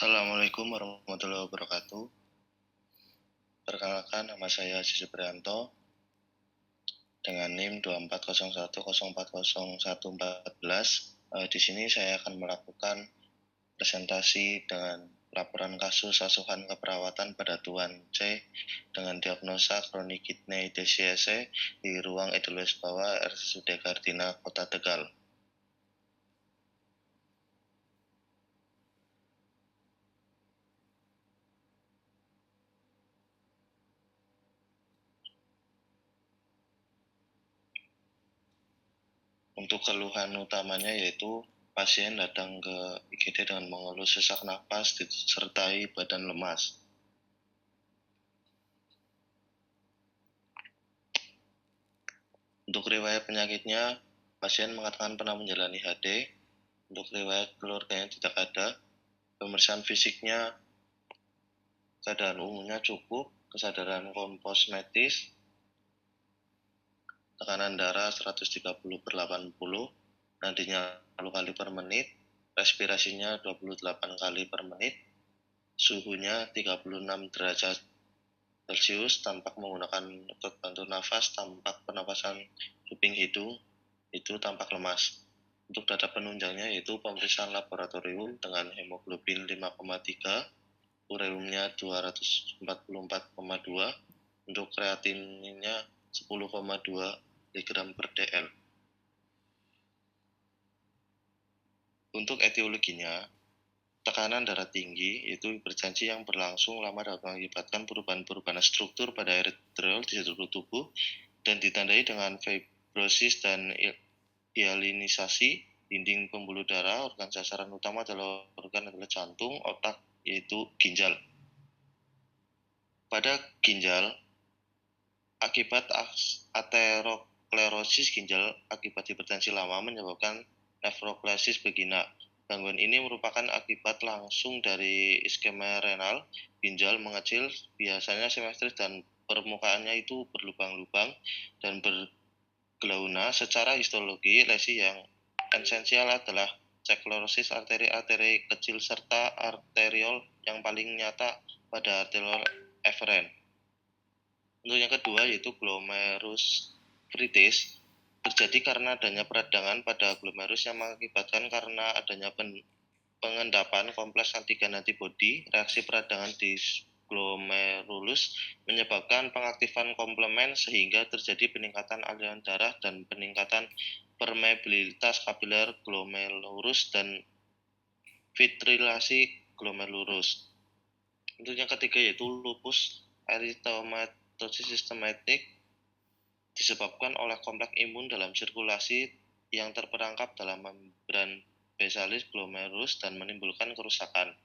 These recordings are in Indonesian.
Assalamualaikum warahmatullahi wabarakatuh. Perkenalkan, nama saya Haji Supriyanto dengan NIM 2401040114. Di sini saya akan melakukan presentasi dengan laporan kasus asuhan keperawatan pada Tuan C dengan diagnosa kronik kidney disease di ruang Edelweiss bawah RSUD Gardina, Kota Tegal. Untuk keluhan utamanya yaitu pasien datang ke IGD dengan mengeluh sesak napas disertai badan lemas. Untuk riwayat penyakitnya, pasien mengatakan pernah menjalani HD. Untuk riwayat keluarganya tidak ada. Pemeriksaan fisiknya, keadaan umumnya cukup, kesadaran kosmetis, tekanan darah 130/80, nadinya 10 kali per menit, respirasinya 28 kali per menit, suhunya 36 derajat Celcius, tampak menggunakan otot bantu nafas, tampak pernapasan kuping hidung, itu tampak lemas. Untuk data penunjangnya yaitu pemeriksaan laboratorium dengan hemoglobin 5,3, ureumnya 244,2, untuk kreatinnya 10,2 mg per dl. Untuk etiologinya, tekanan darah tinggi itu berjanji yang berlangsung lama dapat mengakibatkan perubahan-perubahan struktur pada eritrol di seluruh tubuh dan ditandai dengan fibrosis dan hyalinisasi dinding pembuluh darah. Organ sasaran utama adalah jantung, otak, yaitu ginjal. Pada ginjal, akibat aterosklerosis ginjal akibat hipertensi lama menyebabkan nefroklesis begina. Gangguan ini merupakan akibat langsung dari iskemia renal. Ginjal mengecil, biasanya simetris dan permukaannya itu berlubang-lubang dan berglauna. Secara histologi, lesi yang esensial adalah sklerosis arteri kecil serta arteriol yang paling nyata pada arteriol eferen. Untuk yang kedua yaitu glomerulosclerosis, terjadi karena adanya peradangan pada glomerulus yang mengakibatkan karena adanya pengendapan kompleks antigen antibodi. Reaksi peradangan di glomerulus menyebabkan pengaktifan komplement sehingga terjadi peningkatan aliran darah dan peningkatan permeabilitas kapiler glomerulus dan filtrasi glomerulus. Untuk yang ketiga yaitu lupus eritematosus sistematik, disebabkan oleh kompleks imun dalam sirkulasi yang terperangkap dalam membran basalis glomerulus dan menimbulkan kerusakan.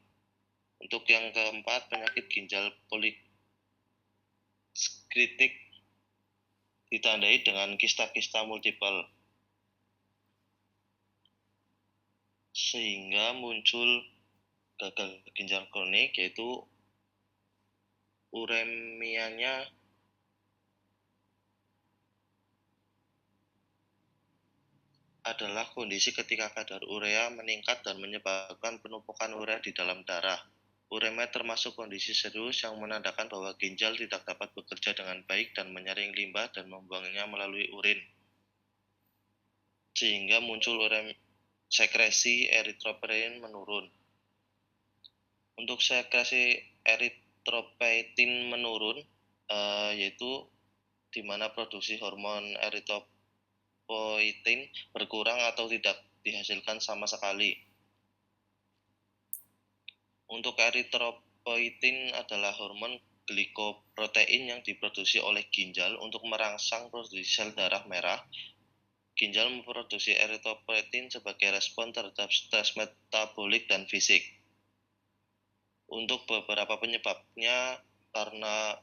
Untuk yang keempat, penyakit ginjal polikistik ditandai dengan kista-kista multiple sehingga muncul gagal ginjal kronik, yaitu uremianya adalah kondisi ketika kadar urea meningkat dan menyebabkan penumpukan urea di dalam darah. Uremia termasuk kondisi serius yang menandakan bahwa ginjal tidak dapat bekerja dengan baik dan menyaring limbah dan membuangnya melalui urin, sehingga muncul sekresi eritropoietin menurun. Untuk sekresi eritropoietin menurun, yaitu di mana produksi hormon eritropoietin berkurang atau tidak dihasilkan sama sekali. Untuk eritropoietin adalah hormon glikoprotein yang diproduksi oleh ginjal untuk merangsang produksi sel darah merah. Ginjal memproduksi eritropoietin sebagai respon terhadap stres metabolik dan fisik. Untuk beberapa penyebabnya karena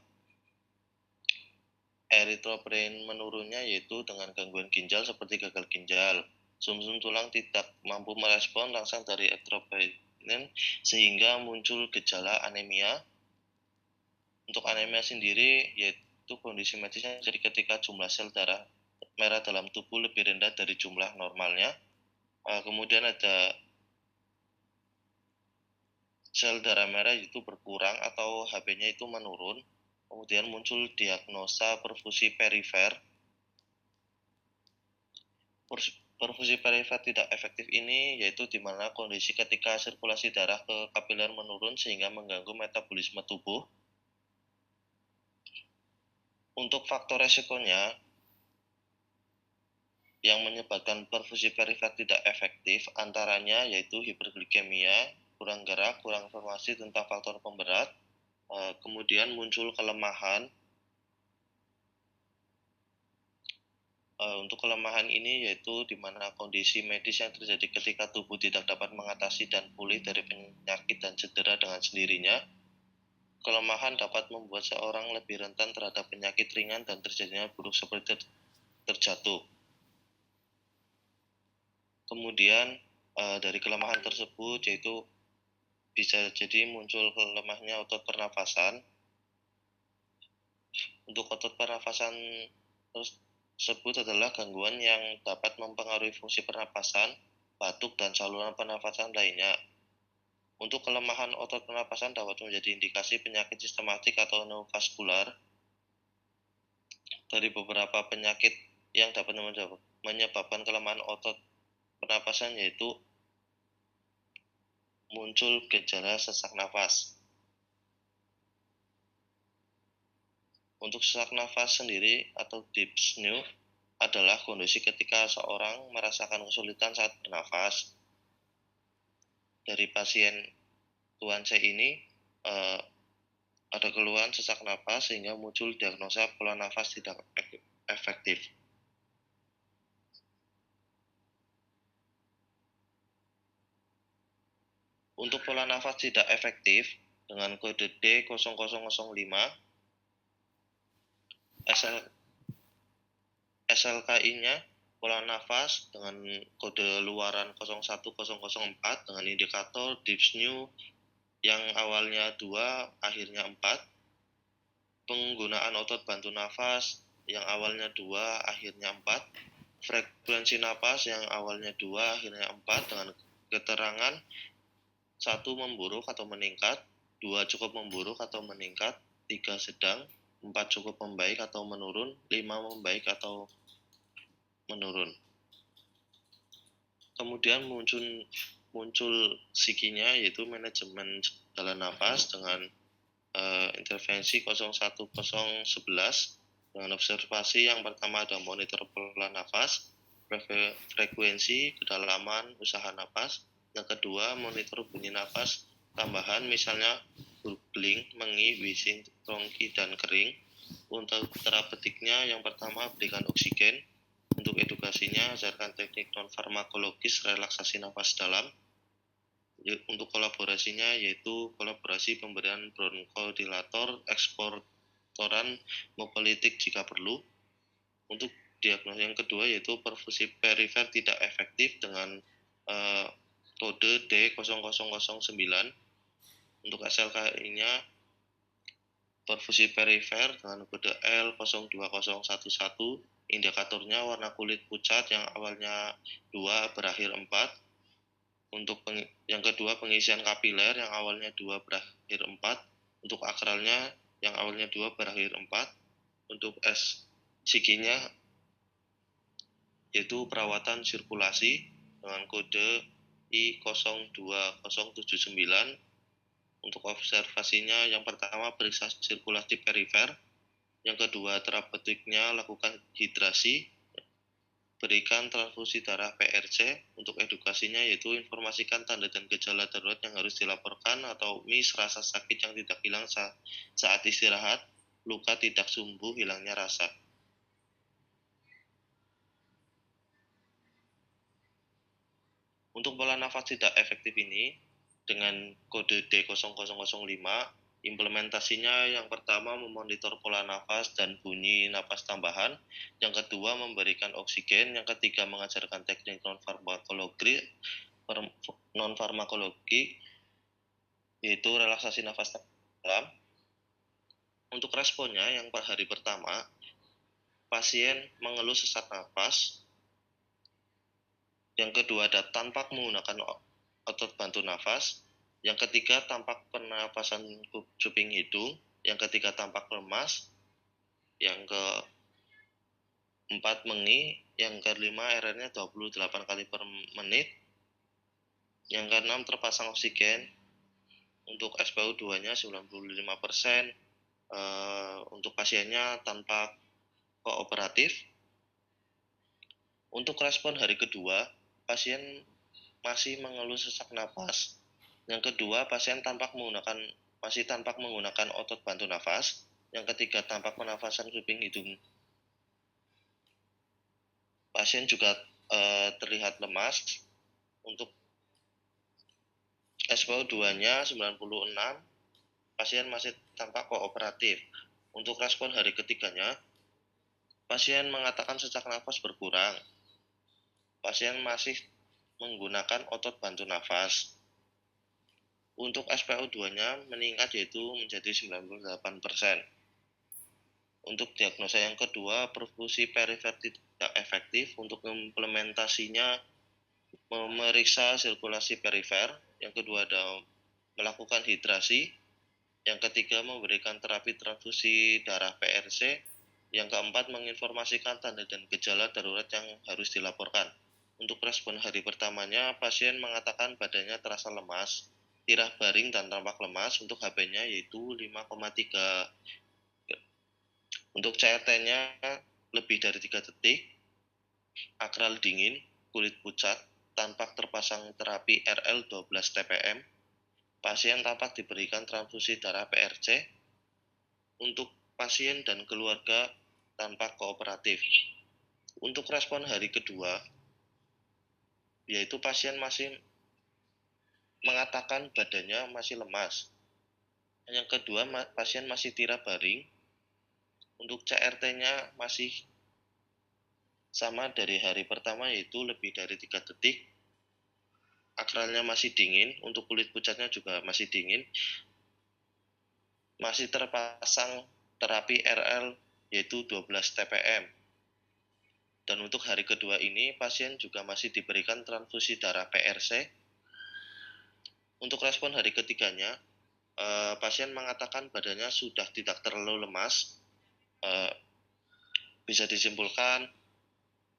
eritropoietin menurunnya yaitu dengan gangguan ginjal seperti gagal ginjal. Sumsum tulang tidak mampu merespon langsung dari eritropoietin sehingga muncul gejala anemia. Untuk anemia sendiri yaitu kondisi medisnya jadi ketika jumlah sel darah merah dalam tubuh lebih rendah dari jumlah normalnya. Kemudian ada sel darah merah itu berkurang atau Hb-nya itu menurun. Kemudian muncul diagnosa perfusi perifer. Perfusi perifer tidak efektif ini yaitu di mana kondisi ketika sirkulasi darah ke kapiler menurun sehingga mengganggu metabolisme tubuh. Untuk faktor resikonya yang menyebabkan perfusi perifer tidak efektif antaranya yaitu hiperglikemia, kurang gerak, kurang informasi tentang faktor pemberat, kemudian muncul kelemahan. Untuk kelemahan ini yaitu di mana kondisi medis yang terjadi ketika tubuh tidak dapat mengatasi dan pulih dari penyakit dan cedera dengan sendirinya. Kelemahan dapat membuat seorang lebih rentan terhadap penyakit ringan dan terjadinya buruk seperti terjatuh. Kemudian dari kelemahan tersebut yaitu bisa jadi muncul lemahnya otot pernafasan. Untuk otot pernafasan tersebut adalah gangguan yang dapat mempengaruhi fungsi pernapasan, batuk, dan saluran pernapasan lainnya. Untuk kelemahan otot pernapasan dapat menjadi indikasi penyakit sistematik atau neovaskular. Dari beberapa penyakit yang dapat menyebabkan kelemahan otot pernapasan yaitu muncul gejala sesak nafas. Untuk sesak nafas sendiri atau dyspnea adalah kondisi ketika seorang merasakan kesulitan saat bernafas. Dari pasien Tuan C ini ada keluhan sesak nafas sehingga muncul diagnosa pola nafas tidak efektif. Untuk pola nafas tidak efektif dengan kode D0005 SLKI-nya pola nafas dengan kode luaran 01004 dengan indikator dyspnea yang awalnya 2 akhirnya 4. Penggunaan otot bantu nafas yang awalnya 2 akhirnya 4. Frekuensi nafas yang awalnya 2 akhirnya 4 dengan keterangan 1 memburuk atau meningkat, 2 cukup memburuk atau meningkat, 3 sedang, 4 cukup membaik atau menurun, 5 membaik atau menurun. Kemudian muncul sikinya yaitu manajemen jalan nafas dengan intervensi 01011 dengan observasi yang pertama ada monitor pola nafas, frekuensi, kedalaman, usaha nafas. Yang kedua monitor bunyi nafas tambahan misalnya gurgling, mengi, wheezing, rongki, dan kering. Untuk terapeutiknya yang pertama berikan oksigen. Untuk edukasinya ajarkan teknik non-farmakologis relaksasi nafas dalam. Untuk kolaborasinya yaitu kolaborasi pemberian bronkodilator, eksportoran mukolitik jika perlu. Untuk diagnosa yang kedua yaitu perfusi perifer tidak efektif dengan kode D0009. Untuk SLKI-nya perfusi perifer dengan kode L02011. Indikatornya warna kulit pucat yang awalnya 2 berakhir 4. Untuk yang kedua pengisian kapiler yang awalnya 2 berakhir 4. Untuk akralnya yang awalnya 2 berakhir 4. Untuk sikinya yaitu perawatan sirkulasi dengan kode I02079. Untuk observasinya yang pertama periksa sirkulasi perifer. Yang kedua terapeutiknya lakukan hidrasi, berikan transfusi darah PRC. Untuk edukasinya yaitu informasikan tanda dan gejala darurat yang harus dilaporkan atau rasa sakit yang tidak hilang saat istirahat, luka tidak sembuh, hilangnya rasa. Untuk pola nafas tidak efektif ini dengan kode D0005 implementasinya yang pertama memonitor pola nafas dan bunyi nafas tambahan, yang kedua memberikan oksigen, yang ketiga mengajarkan teknik non-farmakologi yaitu relaksasi nafas dalam. Untuk responnya yang hari pertama pasien mengeluh sesak nafas, yang kedua ada tanpa menggunakan otot bantu nafas, Yang ketiga, tampak pernapasan cuping hidung. Yang ketiga, tampak lemas. Yang keempat, mengi. Yang kelima, RR-nya 28 kali per menit. Yang keenam, terpasang oksigen. Untuk SpO2-nya 95%. Untuk pasiennya tanpa kooperatif. Untuk respon hari kedua, pasien masih mengeluh sesak napas. Yang kedua, pasien masih tampak menggunakan otot bantu nafas. Yang ketiga, tampak penafasan kuping hidung. Pasien juga terlihat lemas. Untuk SpO2-nya 96, pasien masih tampak kooperatif. Untuk respon hari ketiganya, pasien mengatakan sesak nafas berkurang. Pasien masih menggunakan otot bantu nafas. Untuk SpO2-nya meningkat yaitu menjadi 98%. Untuk diagnosa yang kedua, perfusi perifer tidak efektif. Untuk implementasinya memeriksa sirkulasi perifer. Yang kedua ada melakukan hidrasi. Yang ketiga memberikan terapi transfusi darah PRC. Yang keempat menginformasikan tanda dan gejala darurat yang harus dilaporkan. Untuk respon hari pertamanya, pasien mengatakan badannya terasa lemas, tirah baring dan tampak lemas. Untuk HB-nya yaitu 5,3. Untuk CRT-nya lebih dari 3 detik, akral dingin, kulit pucat, tampak terpasang terapi RL 12 TPM. Pasien tampak diberikan transfusi darah PRC. Untuk pasien dan keluarga tampak kooperatif. Untuk respon hari kedua, yaitu pasien masih mengatakan badannya masih lemas. Yang kedua, pasien masih tirah baring. Untuk CRT-nya masih sama dari hari pertama, yaitu lebih dari 3 detik. Akralnya masih dingin. Untuk kulit pucatnya juga masih dingin. Masih terpasang terapi RL yaitu 12 TPM. Dan untuk hari kedua ini, pasien juga masih diberikan transfusi darah PRC. Untuk respon hari ketiganya, pasien mengatakan badannya sudah tidak terlalu lemas. Bisa disimpulkan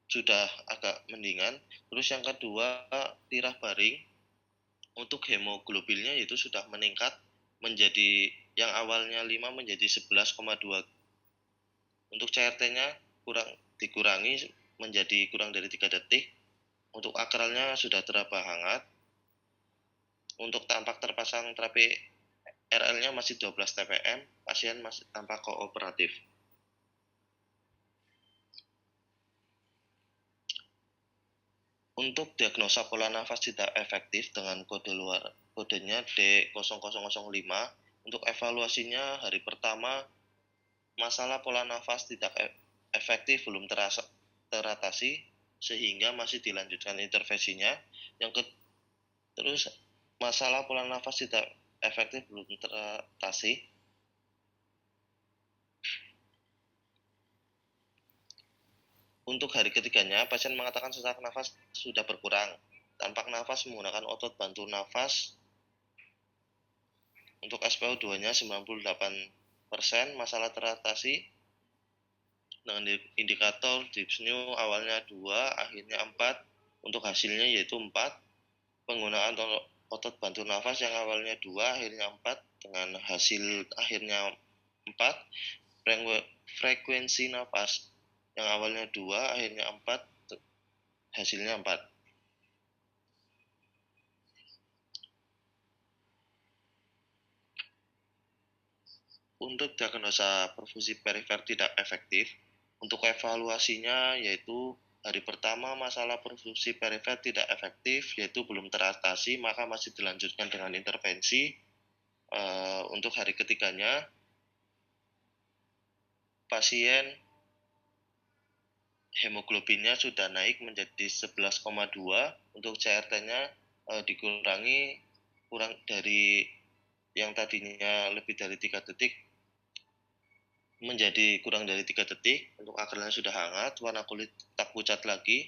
sudah agak mendingan. Terus yang kedua, tirah baring. Untuk hemoglobinnya itu sudah meningkat menjadi yang awalnya 5 menjadi 11,2. Untuk CRT-nya dikurangi menjadi kurang dari 3 detik. Untuk akralnya sudah teraba hangat. Untuk tampak terpasang terapi RL-nya masih 12 TPM, pasien masih tampak kooperatif. Untuk diagnosa pola nafas tidak efektif dengan kodenya D0005, untuk evaluasinya hari pertama, masalah pola nafas tidak efektif belum teratasi sehingga masih dilanjutkan intervensinya. Terus masalah pola nafas tidak efektif belum teratasi. Untuk hari ketiganya, pasien mengatakan sesak nafas sudah berkurang. Tampak nafas menggunakan otot bantu nafas. Untuk SpO2-nya 98%, masalah teratasi dengan indikator dyspnea awalnya 2, akhirnya 4. Untuk hasilnya yaitu 4. Penggunaan otot bantu nafas yang awalnya 2, akhirnya 4, dengan hasil akhirnya 4. Frekuensi nafas yang awalnya 2, akhirnya 4, hasilnya 4. Untuk diagnosa perfusi perifer tidak efektif, untuk evaluasinya yaitu hari pertama masalah perfusi perifer tidak efektif, yaitu belum teratasi, maka masih dilanjutkan dengan intervensi. Untuk hari ketiganya, pasien hemoglobinnya sudah naik menjadi 11,2. Untuk CRT-nya dikurangi kurang dari yang tadinya lebih dari 3 detik menjadi kurang dari 3 detik. Untuk akralnya sudah hangat, warna kulit tak pucat lagi.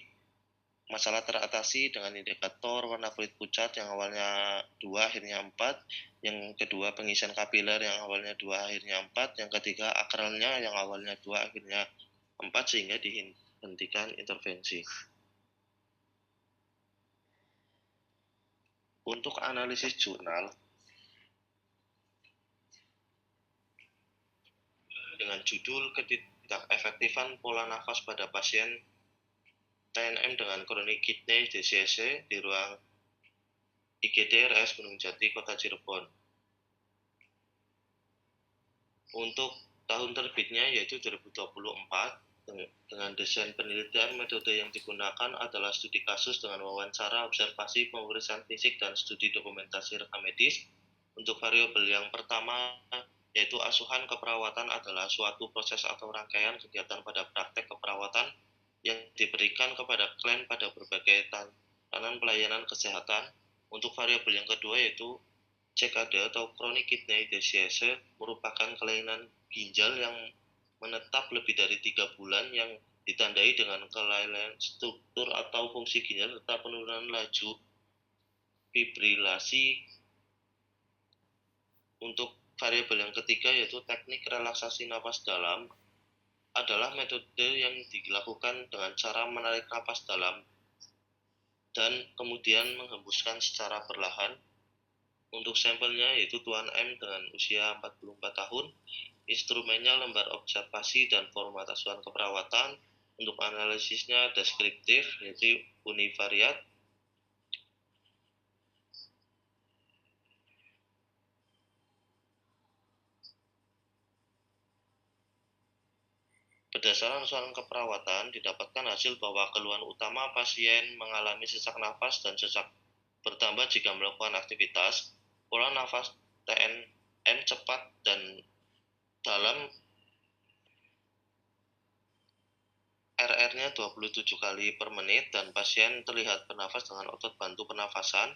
Masalah teratasi dengan indikator warna kulit pucat yang awalnya 2 akhirnya 4, yang kedua pengisian kapiler yang awalnya 2 akhirnya 4, yang ketiga akralnya yang awalnya 2 akhirnya 4 sehingga dihentikan intervensi. Untuk analisis jurnal dengan judul ketidakefektifan pola nafas pada pasien TNM dengan kronik kidney disease di ruang IGD RS Gunung Jati, Kota Cirebon. Untuk tahun terbitnya yaitu 2024, dengan desain penelitian metode yang digunakan adalah studi kasus dengan wawancara, observasi, pemeriksaan fisik, dan studi dokumentasi rekam medis. Untuk variabel yang pertama yaitu asuhan keperawatan adalah suatu proses atau rangkaian kegiatan pada praktek keperawatan yang diberikan kepada klien pada berbagai tatanan pelayanan kesehatan. Untuk variabel yang kedua yaitu CKD atau chronic kidney disease merupakan kelainan ginjal yang menetap lebih dari 3 bulan yang ditandai dengan kelainan struktur atau fungsi ginjal serta penurunan laju fibrilasi. Untuk variabel yang ketiga yaitu teknik relaksasi napas dalam adalah metode yang dilakukan dengan cara menarik napas dalam dan kemudian menghembuskan secara perlahan. Untuk sampelnya yaitu Tuan M dengan usia 44 tahun, instrumennya lembar observasi dan format asuhan keperawatan. Untuk analisisnya deskriptif yaitu univariat. Berdasarkan asuhan keperawatan didapatkan hasil bahwa keluhan utama pasien mengalami sesak nafas dan sesak bertambah jika melakukan aktivitas. Pola nafas TNM cepat dan dalam RR-nya 27 kali per menit dan pasien terlihat bernafas dengan otot bantu pernafasan.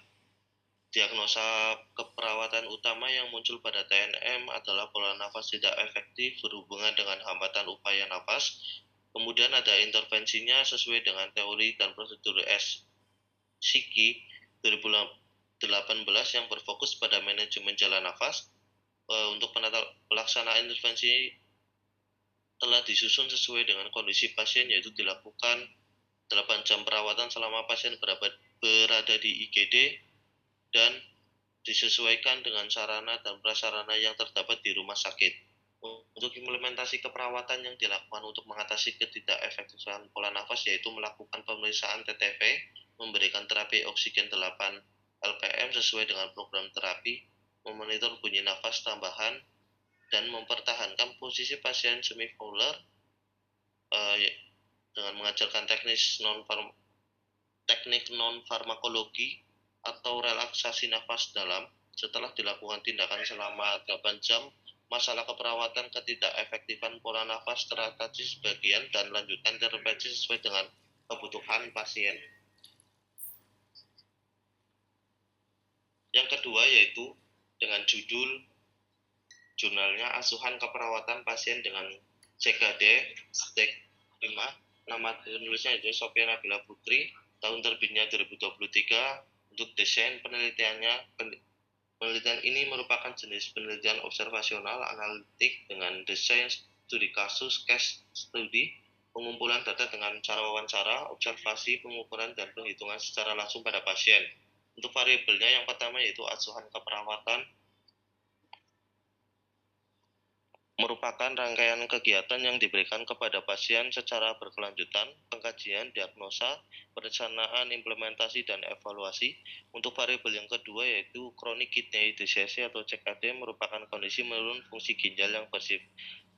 Diagnosa keperawatan utama yang muncul pada TNM adalah pola nafas tidak efektif berhubungan dengan hambatan upaya nafas. Kemudian ada intervensinya sesuai dengan teori dan prosedur SCIKI 2018 yang berfokus pada manajemen jalan nafas. Untuk pelaksanaan intervensi telah disusun sesuai dengan kondisi pasien, yaitu dilakukan 8 jam perawatan selama pasien berada di IGD dan disesuaikan dengan sarana dan prasarana yang terdapat di rumah sakit. Untuk implementasi keperawatan yang dilakukan untuk mengatasi ketidakefektifan pola nafas yaitu melakukan pemeriksaan TTV, memberikan terapi oksigen 8 LPM sesuai dengan program terapi, memonitor bunyi nafas tambahan, dan mempertahankan posisi pasien semi-fowler dengan mengajarkan teknik non-farmakologi atau relaksasi nafas dalam. Setelah dilakukan tindakan selama 8 jam, masalah keperawatan ketidakefektifan pola nafas teratasi sebagian dan lanjutkan intervensi sesuai dengan kebutuhan pasien. Yang kedua yaitu dengan judul jurnalnya asuhan keperawatan pasien dengan CKD stage 5. Nama penulisnya itu Sophia Nabila Putri, tahun terbitnya 2023. Untuk desain penelitiannya, penelitian ini merupakan jenis penelitian observasional analitik dengan desain studi kasus case study, pengumpulan data dengan cara wawancara, observasi, pengukuran, dan penghitungan secara langsung pada pasien. Untuk variabelnya yang pertama yaitu asuhan keperawatan merupakan rangkaian kegiatan yang diberikan kepada pasien secara berkelanjutan, pengkajian, diagnosa, perencanaan, implementasi, dan evaluasi. Untuk variabel yang kedua yaitu chronic kidney disease atau CKD merupakan kondisi menurun fungsi ginjal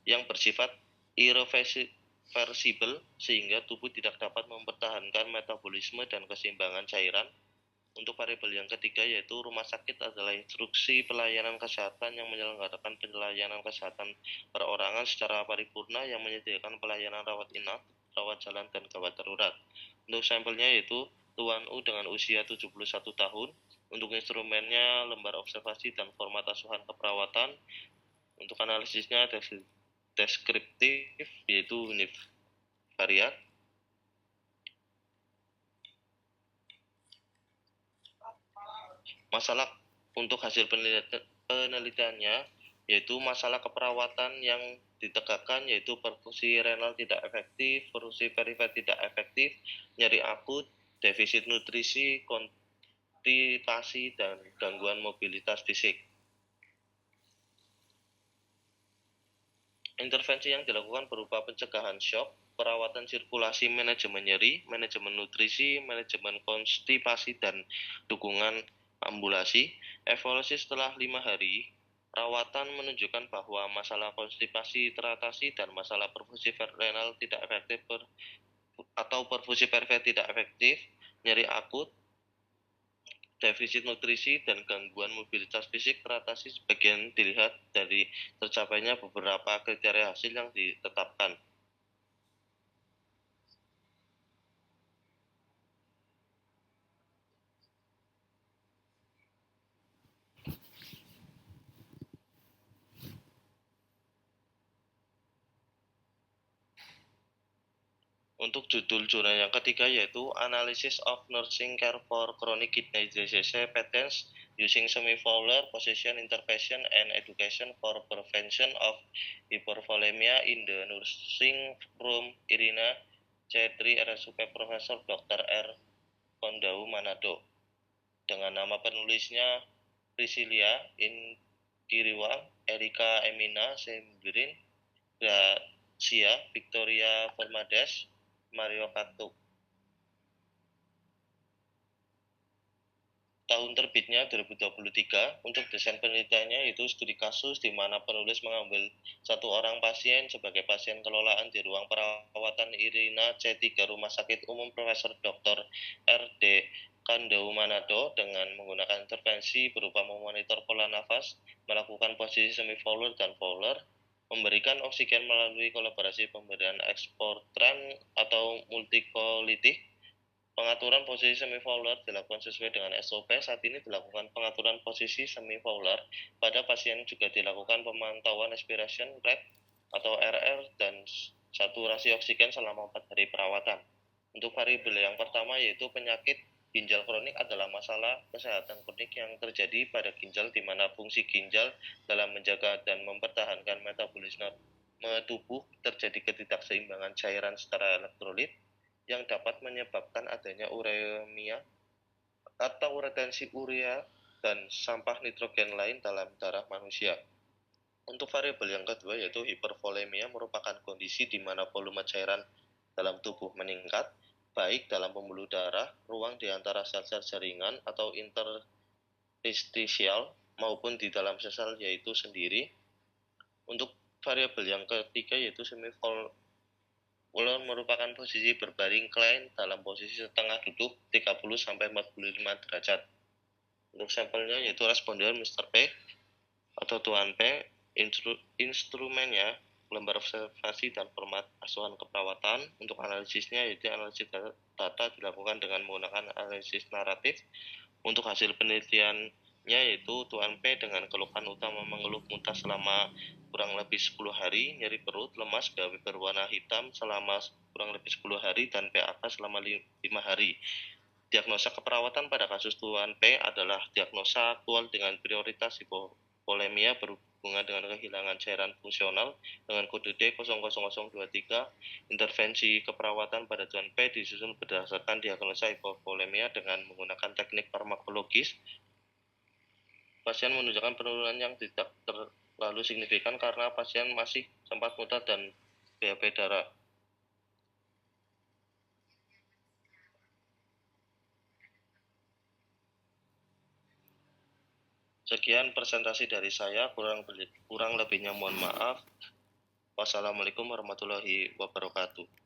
yang bersifat irreversible sehingga tubuh tidak dapat mempertahankan metabolisme dan keseimbangan cairan. Untuk variabel yang ketiga yaitu rumah sakit adalah instruksi pelayanan kesehatan yang menyelenggarakan pelayanan kesehatan perorangan secara paripurna yang menyediakan pelayanan rawat inap, rawat jalan, dan gawat darurat. Untuk sampelnya yaitu Tuan U dengan usia 71 tahun. Untuk instrumennya lembar observasi dan format asuhan keperawatan. Untuk analisisnya deskriptif yaitu univariat. Masalah untuk hasil penelitiannya yaitu masalah keperawatan yang ditegakkan yaitu perfusi renal tidak efektif, perfusi perifer tidak efektif, nyeri akut, defisit nutrisi, konstipasi, dan gangguan mobilitas fisik. Intervensi yang dilakukan berupa pencegahan shock, perawatan sirkulasi, manajemen nyeri, manajemen nutrisi, manajemen konstipasi, dan dukungan ambulasi. Evaluasi setelah 5 hari, perawatan menunjukkan bahwa masalah konstipasi teratasi dan masalah perfusi renal tidak efektif atau perfusi perifer tidak efektif, nyeri akut, defisit nutrisi, dan gangguan mobilitas fisik teratasi sebagian dilihat dari tercapainya beberapa kriteria hasil yang ditetapkan. Untuk judul jurnal yang ketiga yaitu Analysis of Nursing Care for Chronic Kidney Disease Patents Using Semi-Fowler Position Intervention and Education for Prevention of Hypervolemia in the Nursing Room Irina C3 RSUP Profesor Dr. R. Kondau Manado dengan nama penulisnya Priscilia Inkiriwang, Erika Emina Sembirin, Gracia Victoria Formadas, Mario Katuk. Tahun terbitnya 2023. Untuk desain penelitiannya yaitu studi kasus di mana penulis mengambil satu orang pasien sebagai pasien kelolaan di ruang perawatan Irina C3 Rumah Sakit Umum Profesor Dr. R.D. Kandau Manado dengan menggunakan intervensi berupa memonitor pola nafas, melakukan posisi semi-Fowler dan Fowler, memberikan oksigen melalui kolaborasi pemberian eksportran atau multikolitik. Pengaturan posisi semi-Fowler dilakukan sesuai dengan SOP. Saat ini dilakukan pengaturan posisi semi-Fowler pada pasien, juga dilakukan pemantauan respiration rate atau RR dan saturasi oksigen selama 4 hari perawatan. Untuk variabel yang pertama yaitu penyakit ginjal kronik adalah masalah kesehatan kronik yang terjadi pada ginjal di mana fungsi ginjal dalam menjaga dan mempertahankan metabolisme tubuh terjadi ketidakseimbangan cairan secara elektrolit yang dapat menyebabkan adanya uremia atau retensi urea dan sampah nitrogen lain dalam darah manusia. Untuk variabel yang kedua yaitu hipervolemia merupakan kondisi di mana volume cairan dalam tubuh meningkat, baik dalam pembuluh darah, ruang di antara sel-sel jaringan atau interstisial maupun di dalam sel yaitu sendiri. Untuk variabel yang ketiga yaitu semi-Fowler merupakan posisi berbaring klien dalam posisi setengah duduk 30-45 derajat. Untuk sampelnya yaitu responden Mr. P atau Tuan P, instrumennya lembar observasi dan format asuhan keperawatan. Untuk analisisnya yaitu analisis data dilakukan dengan menggunakan analisis naratif. Untuk hasil penelitiannya yaitu Tuan P dengan keluhan utama mengeluh muntah selama kurang lebih 10 hari, nyeri perut, lemas, gawe berwarna hitam selama kurang lebih 10 hari, dan PAK selama 5 hari. Diagnosa keperawatan pada kasus Tuan P adalah diagnosa aktual dengan prioritas hipovolemia berhubungan dengan kehilangan cairan fungsional dengan kode D00023. Intervensi keperawatan pada Tuan P disusun berdasarkan diagnosa hipovolemia dengan menggunakan teknik farmakologis. Pasien menunjukkan penurunan yang tidak terlalu signifikan karena pasien masih sempat muntah dan BAB darah. Sekian presentasi dari saya, kurang lebihnya mohon maaf. Wassalamualaikum warahmatullahi wabarakatuh.